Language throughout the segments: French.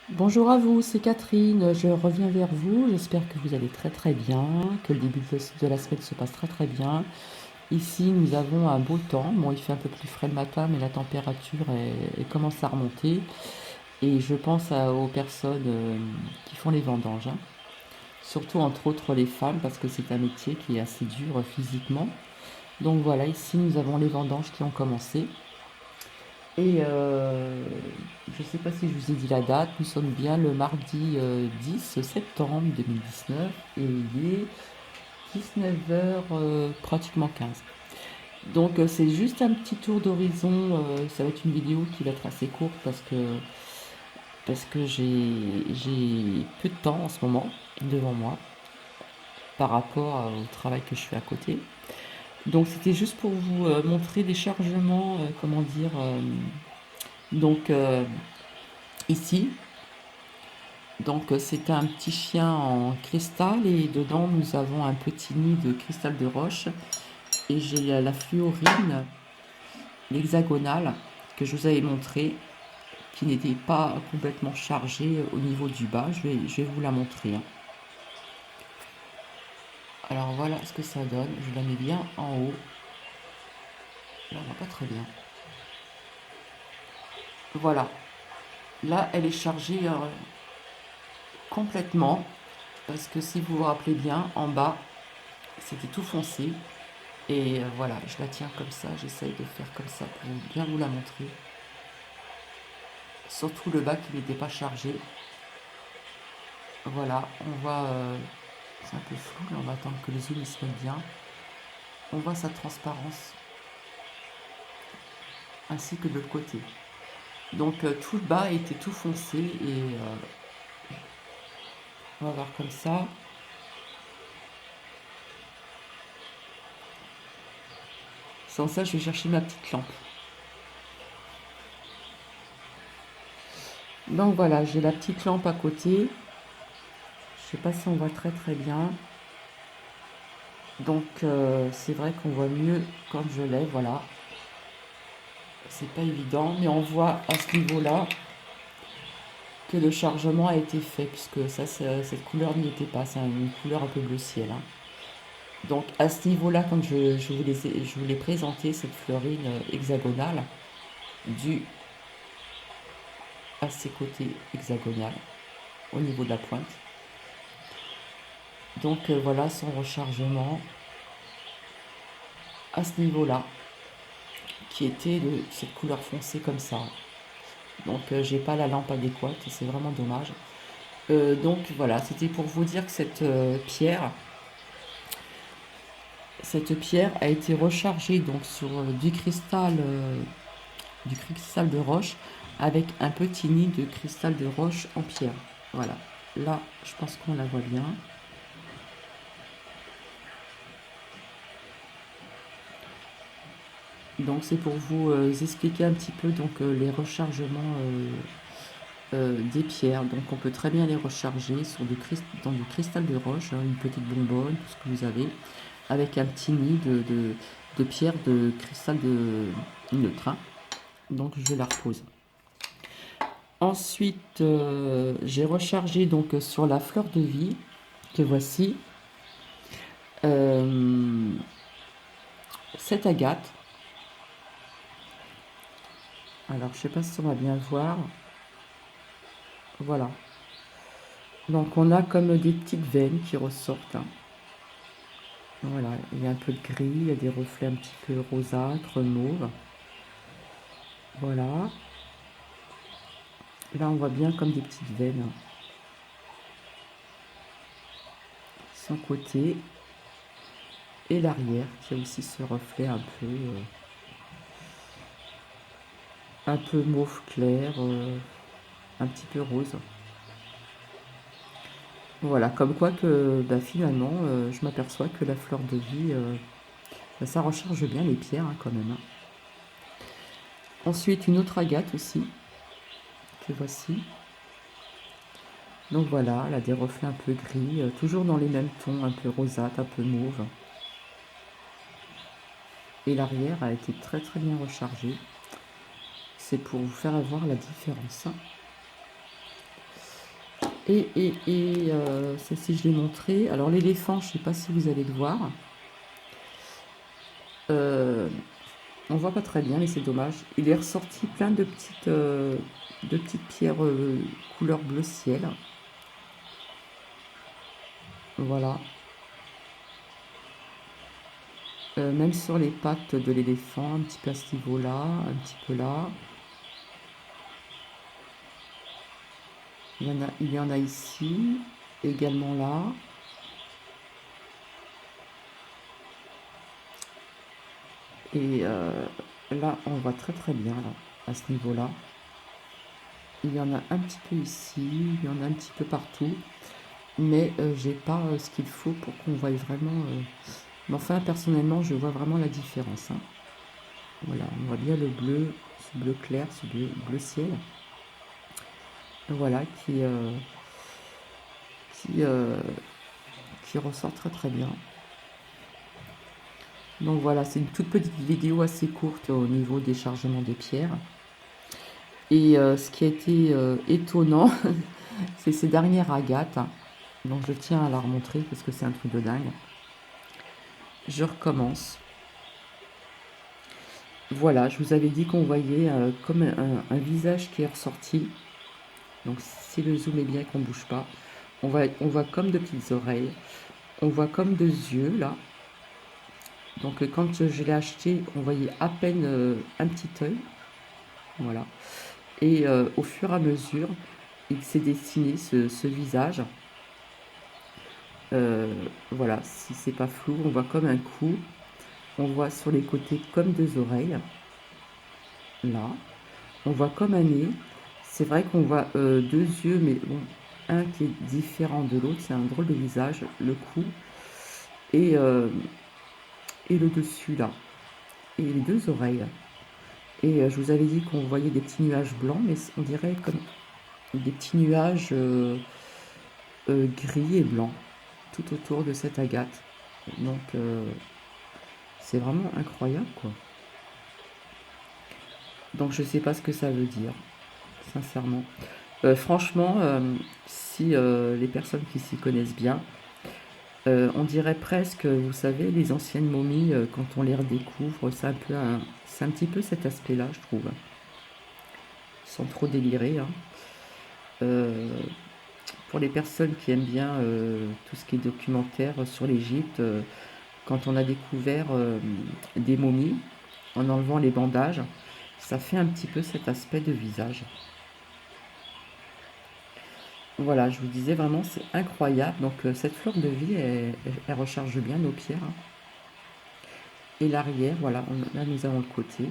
Bonjour à vous, c'est Catherine. Je reviens vers vous. J'espère que vous allez très très bien, que le début de la semaine se passe très très bien. Ici, nous avons un beau temps. Bon, il fait un peu plus frais le matin, mais la température commence à remonter. Et je pense aux personnes qui font les vendanges, hein. Surtout entre autres les femmes, parce que c'est un métier qui est assez dur physiquement. Donc voilà, ici nous avons les vendanges qui ont commencé. Et je ne sais pas si je vous ai dit la date, nous sommes bien le mardi 10 septembre 2019 et il est 19h pratiquement 15. Donc c'est juste un petit tour d'horizon, ça va être une vidéo qui va être assez courte parce que j'ai peu de temps en ce moment devant moi par rapport au travail que je fais à côté. Donc c'était juste pour vous montrer des chargements, comment dire, donc ici. Donc c'est un petit chien en cristal et dedans nous avons un petit nid de cristal de roche et j'ai la fluorine, l'hexagonale que je vous avais montré qui n'était pas complètement chargée au niveau du bas. Je vais vous la montrer, hein. Alors voilà ce que ça donne. Je la mets bien en haut. Là on voit pas très bien. Voilà. Là elle est chargée complètement parce que si vous vous rappelez bien en bas c'était tout foncé. Et voilà, je la tiens comme ça, j'essaye de faire comme ça pour bien vous la montrer. Surtout le bas qui n'était pas chargé. Voilà, on voit, c'est un peu flou, mais on va attendre que les zooms se mettent bien. On voit sa transparence, ainsi que de l'autre côté. Donc tout le bas était tout foncé et on va voir comme ça. Sans ça, je vais chercher ma petite lampe. Donc voilà, j'ai la petite lampe à côté. Je sais pas si on voit très très bien. Donc c'est vrai qu'on voit mieux quand je l'ai, voilà. C'est pas évident, mais on voit à ce niveau-là que le chargement a été fait, puisque ça, cette couleur n'y était pas, c'est une couleur un peu bleu ciel, hein. Donc à ce niveau-là, quand je vous l'ai présenté, cette fleurine hexagonale, due à ses côtés hexagonales, au niveau de la pointe. Donc voilà son rechargement à ce niveau-là, qui était de cette couleur foncée comme ça. Donc j'ai pas la lampe adéquate, c'est vraiment dommage. Donc voilà, c'était pour vous dire que cette pierre a été rechargée donc sur du cristal de roche avec un petit nid de cristal de roche en pierre. Voilà, là je pense qu'on la voit bien. Donc c'est pour vous expliquer un petit peu donc les rechargements des pierres. Donc on peut très bien les recharger dans du cristal de roche, hein, une petite bonbonne, tout ce que vous avez, avec un petit nid de pierre de cristal de neutre, hein. Donc je la repose. Ensuite, j'ai rechargé donc sur la fleur de vie que voici euh, cette agate. Alors je sais pas si on va bien voir. Voilà. Donc on a comme des petites veines qui ressortent, hein. Voilà, il y a un peu de gris, il y a des reflets un petit peu rosâtres, mauve. Voilà. Là on voit bien comme des petites veines, hein. Son côté et l'arrière qui a aussi ce reflet un peu mauve clair, un petit peu rose. Voilà, comme quoi que bah, finalement, je m'aperçois que la fleur de vie, bah, ça recharge bien les pierres, hein, quand même, hein. Ensuite, une autre agate aussi, que voici. Donc voilà, elle a des reflets un peu gris, toujours dans les mêmes tons, un peu rosâtre, un peu mauve. Et l'arrière a été très très bien rechargé. C'est pour vous faire voir la différence, hein. celle-ci, je l'ai montré. Alors, l'éléphant, je ne sais pas si vous allez le voir. On voit pas très bien, mais c'est dommage. Il est ressorti plein de petites pierres couleur bleu ciel. Voilà. Même sur les pattes de l'éléphant, un petit peu à ce niveau-là, un petit peu là. Il y en a ici, également là. Et là, on voit très très bien, là, à ce niveau-là. Il y en a un petit peu ici, il y en a un petit peu partout. Mais j'ai pas ce qu'il faut pour qu'on voie vraiment... Mais enfin, personnellement, je vois vraiment la différence, hein. Voilà, on voit bien le bleu, ce bleu clair, ce bleu ciel. Voilà, qui, euh, qui ressort très très bien. Donc voilà, c'est une toute petite vidéo assez courte au niveau des chargements des pierres. Et ce qui a été étonnant, c'est ces dernières agates. Donc je tiens à la remontrer parce que c'est un truc de dingue. Je recommence. Voilà, je vous avais dit qu'on voyait comme un visage qui est ressorti. Donc si le zoom est bien qu'on ne bouge pas, on voit comme de petites oreilles. On voit comme deux yeux là. Donc quand je l'ai acheté, on voyait à peine un petit œil. Voilà. Et au fur et à mesure, il s'est dessiné ce visage. Voilà, si c'est pas flou, on voit comme un cou. On voit sur les côtés comme deux oreilles. Là. On voit comme un nez. C'est vrai qu'on voit deux yeux, mais bon, un qui est différent de l'autre. C'est un drôle de visage, le cou. Et, le dessus, là. Et les deux oreilles. Et je vous avais dit qu'on voyait des petits nuages blancs, mais on dirait comme des petits nuages gris et blancs tout autour de cette agate. Donc c'est vraiment incroyable, quoi. Donc je sais pas ce que ça veut dire, sincèrement. Franchement, si les personnes qui s'y connaissent bien, on dirait presque, vous savez, les anciennes momies, quand on les redécouvre, c'est un petit peu cet aspect-là, je trouve. Sans trop délirer, hein. Pour les personnes qui aiment bien tout ce qui est documentaire sur l'Égypte, quand on a découvert des momies, en enlevant les bandages, ça fait un petit peu cet aspect de visage. Voilà, je vous disais vraiment, c'est incroyable. Donc cette fleur de vie, elle recharge bien nos pierres, hein. Et l'arrière, voilà, là nous avons le côté,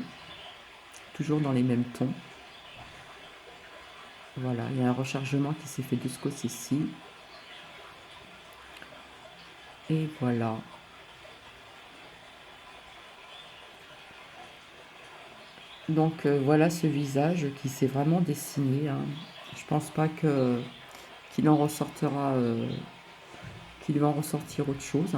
toujours dans les mêmes tons. Voilà, il y a un rechargement qui s'est fait de ce côté-ci. Et voilà. Donc voilà ce visage qui s'est vraiment dessiné, hein. Je pense pas qu'il en ressortira, qu'il va en ressortir autre chose.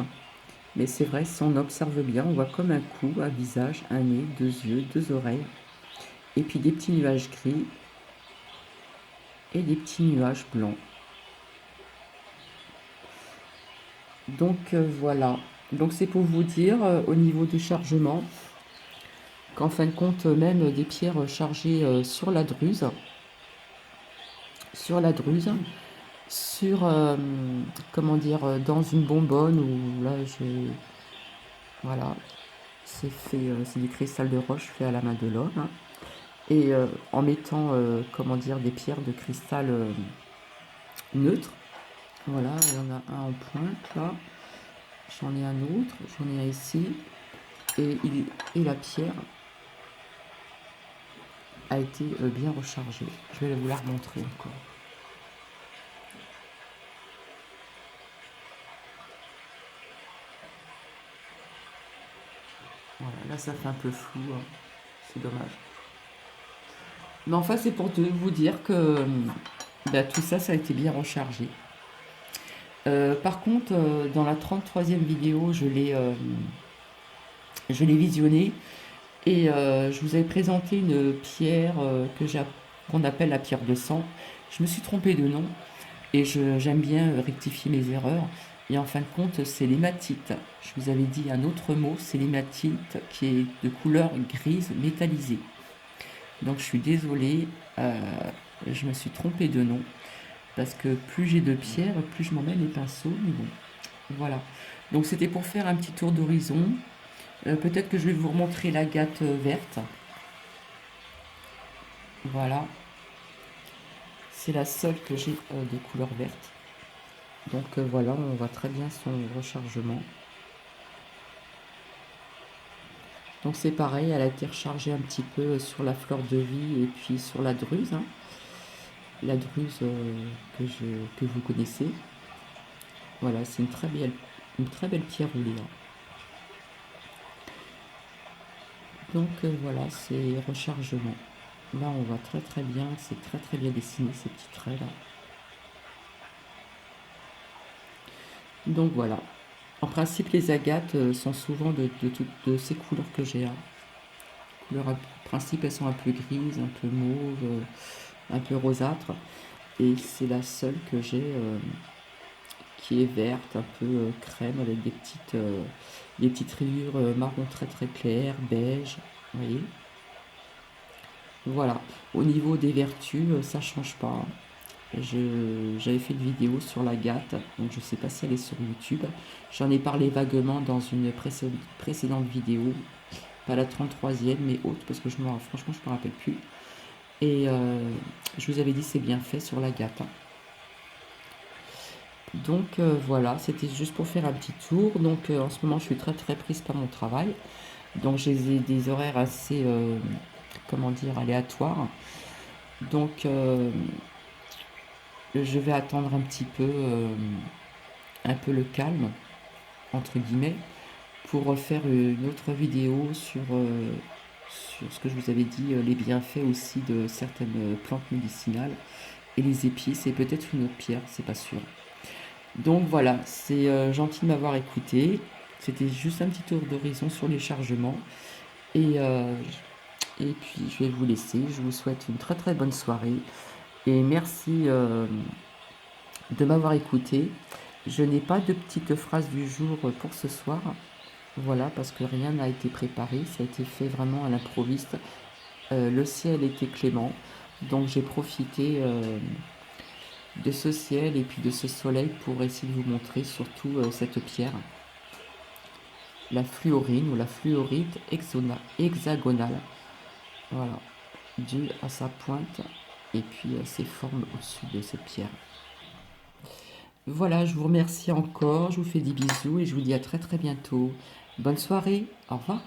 Mais c'est vrai, si on observe bien, on voit comme un cou, un visage, un nez, deux yeux, deux oreilles. Et puis des petits nuages gris et des petits nuages blancs. Donc voilà. Donc c'est pour vous dire au niveau du chargement qu'en fin de compte, même des pierres chargées sur la druse, sur, comment dire, dans une bonbonne où là j'ai, voilà, c'est fait, c'est du cristal de roche fait à la main de l'homme, hein. Et en mettant, comment dire, des pierres de cristal neutre. Voilà, il y en a un en pointe là, j'en ai un autre, j'en ai un ici, et la pierre a été bien rechargée. Je vais vous la remontrer encore. Voilà, là ça fait un peu flou, hein. C'est dommage. Mais enfin, c'est pour vous dire que tout ça, ça a été bien rechargé. Par contre, dans la 33e vidéo, je l'ai visionnée et je vous avais présenté une pierre qu'on appelle la pierre de sang. Je me suis trompée de nom. Et j'aime bien rectifier mes erreurs. Et en fin de compte, c'est l'hématite. Je vous avais dit un autre mot, c'est l'hématite qui est de couleur grise métallisée. Donc je suis désolée, je me suis trompée de nom. Parce que plus j'ai de pierres, plus je m'emmène les pinceaux. Mais bon, voilà. Donc c'était pour faire un petit tour d'horizon. Peut-être que je vais vous remontrer l'agate verte. Voilà. C'est la seule que j'ai de couleur verte. Donc voilà, on voit très bien son rechargement. Donc c'est pareil, elle a été rechargée un petit peu sur la fleur de vie et puis sur la druse, hein. La druse que vous connaissez. Voilà, c'est une très belle pierre roulée, hein. Donc voilà, c'est rechargement. Là, on voit très très bien, c'est très très bien dessiné ces petits traits là. Donc voilà. En principe, les agates sont souvent de ces couleurs que j'ai, hein. Couleurs, en principe, elles sont un peu grises, un peu mauve, un peu rosâtre. Et c'est la seule que j'ai qui est verte, un peu crème, avec des petites rayures marron très très claires, beige. Vous voyez. Voilà. Au niveau des vertus, ça change pas. J'avais fait une vidéo sur l'agate, donc je sais pas si elle est sur YouTube. J'en ai parlé vaguement dans une précédente vidéo, pas la 33e, mais autre, parce que franchement, je me rappelle plus. Et je vous avais dit c'est bien fait sur l'agate, hein. Donc voilà, c'était juste pour faire un petit tour. Donc en ce moment, je suis très très prise par mon travail. Donc j'ai des horaires assez, comment dire, aléatoires. Donc je vais attendre un peu le calme, entre guillemets, pour faire une autre vidéo sur ce que je vous avais dit, les bienfaits aussi de certaines plantes médicinales et les épices et peut-être une autre pierre, c'est pas sûr. Donc voilà, c'est gentil de m'avoir écouté. C'était juste un petit tour d'horizon sur les chargements. Et, et puis je vais vous laisser. Je vous souhaite une très très bonne soirée. Et merci de m'avoir écouté. Je n'ai pas de petite phrase du jour pour ce soir. Voilà, parce que rien n'a été préparé. Ça a été fait vraiment à l'improviste. Le ciel était clément. Donc j'ai profité de ce ciel et puis de ce soleil pour essayer de vous montrer surtout cette pierre, la fluorine ou la fluorite hexagonale, voilà, due à sa pointe et puis ses formes au-dessus de cette pierre. Voilà, je vous remercie encore, je vous fais des bisous et je vous dis à très très bientôt. Bonne soirée, au revoir.